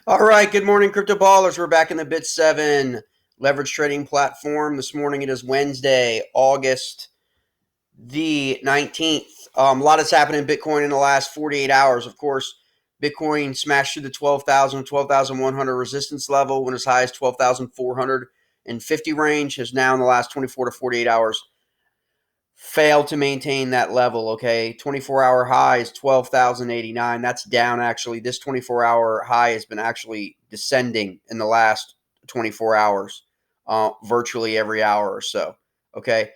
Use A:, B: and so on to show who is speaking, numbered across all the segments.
A: All right, good morning, Cryptoballers. We're back in the BitSeven leverage trading platform. This morning it is Wednesday, August the 19th. A lot has happened in Bitcoin in the last 48 hours. Of course, Bitcoin smashed through the 12,100 resistance level, went as high as 12,450 range, has now in the last 24 to 48 hours failed to maintain that level. Okay, 24-hour high is 12,089. That's down actually. This 24-hour high has been actually descending in the last 24 hours, virtually every hour or so. Okay,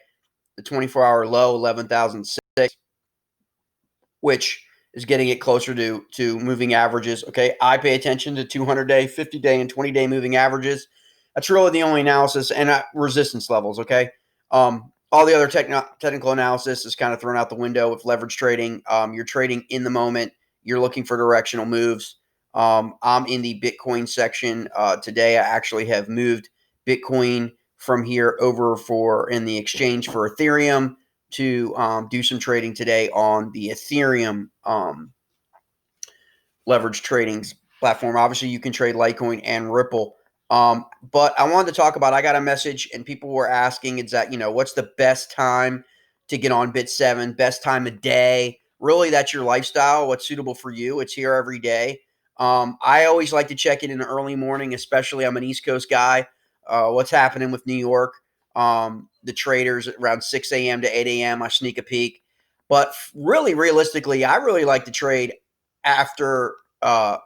A: the 24-hour low 11,006, which is getting it closer to moving averages. Okay, I pay attention to 200-day, 50-day, and 20-day moving averages. That's really the only analysis, and resistance levels. Okay, all the other technical analysis is kind of thrown out the window with leverage trading. You're trading in the moment. You're looking for directional moves. I'm in the Bitcoin section today. I actually have moved Bitcoin from here over for in the exchange for Ethereum to do some trading today on the Ethereum leverage trading platform. Obviously, you can trade Litecoin and Ripple. But I wanted to talk about, I got a message and people were asking, is that, what's the best time to get on BitSeven, best time of day? Really, that's your lifestyle, what's suitable for you. It's here every day. I always like to check it in the early morning, especially I'm an East Coast guy. What's happening with New York? The traders around 6 a.m. to 8 a.m. I sneak a peek. But really, realistically, I really like to trade after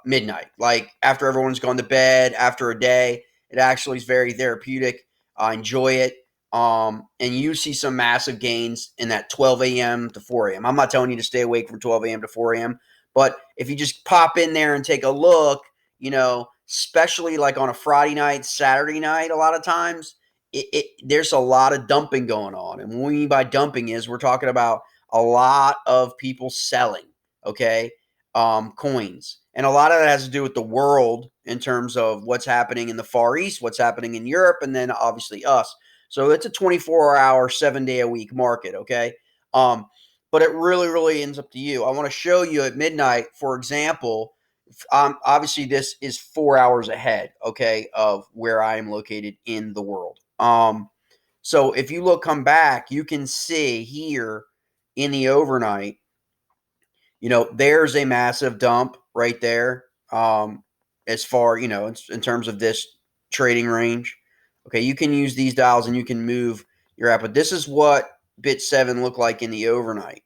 A: midnight, like after everyone's gone to bed, after a day. It actually is very therapeutic. I enjoy it. And you see some massive gains in that 12 a.m. to 4 a.m. I'm not telling you to stay awake from 12 a.m. to 4 a.m., but if you just pop in there and take a look, especially like on a Friday night, Saturday night, a lot of times, there's a lot of dumping going on. And what we mean by dumping is we're talking about a lot of people selling, okay, coins. And a lot of that has to do with the world in terms of what's happening in the Far East, what's happening in Europe, and then obviously us. So it's a 24-hour, 7-day-a-week market, okay? But it really, really ends up to you. I want to show you at midnight, for example, obviously this is 4 hours ahead, okay, of where I am located in the world. So if you come back, you can see here in the overnight, there's a massive dump right there. As far, in terms of this trading range. Okay, you can use these dials and you can move your app. But this is what BitSeven looked like in the overnight.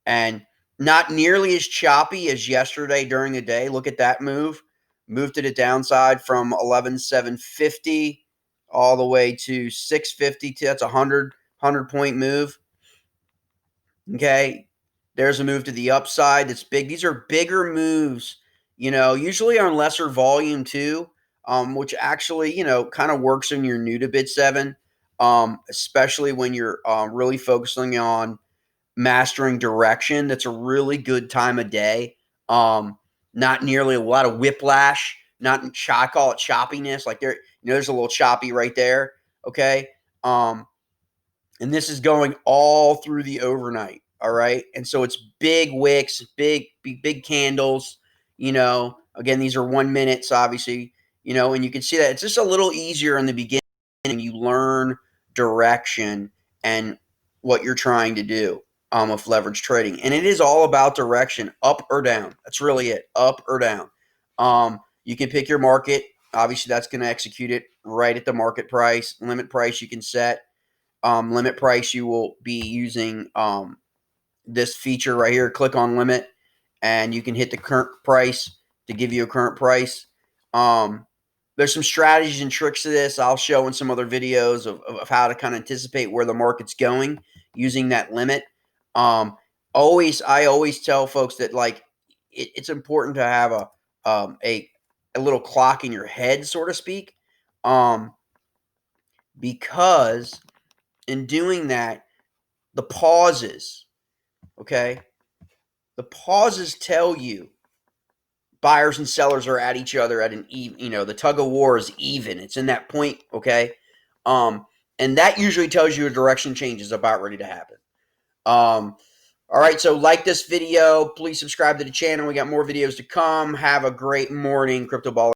A: And not nearly as choppy as yesterday during the day. Look at that move. Moved to the downside from 11,750 all the way to 650. That's a 100 point move. Okay. There's a move to the upside that's big. These are bigger moves, usually on lesser volume too, which actually, kind of works when you're new to BitSeven, especially when you're really focusing on mastering direction. That's a really good time of day. Not nearly a lot of whiplash, not I call it choppiness. Like there's a little choppy right there. Okay. And this is going all through the overnight. All right. And so it's big wicks, big candles. Again, these are 1 minutes, obviously, and you can see that it's just a little easier in the beginning when you learn direction and what you're trying to do with leverage trading. And it is all about direction, up or down. That's really it, up or down. You can pick your market. Obviously, that's going to execute it right at the market price. Limit price you can set. Limit price, you will be using this feature right here. Click on limit, and you can hit the current price to give you a current price. There's some strategies and tricks to this. I'll show in some other videos of how to kind of anticipate where the market's going using that limit. I always tell folks that it's important to have a little clock in your head, so to speak, because in doing that, the pauses, okay? The pauses tell you buyers and sellers are at each other at an even, the tug of war is even. It's in that point, okay? And that usually tells you a direction change is about ready to happen. All right, so like this video. Please subscribe to the channel. We got more videos to come. Have a great morning, Crypto Ballers.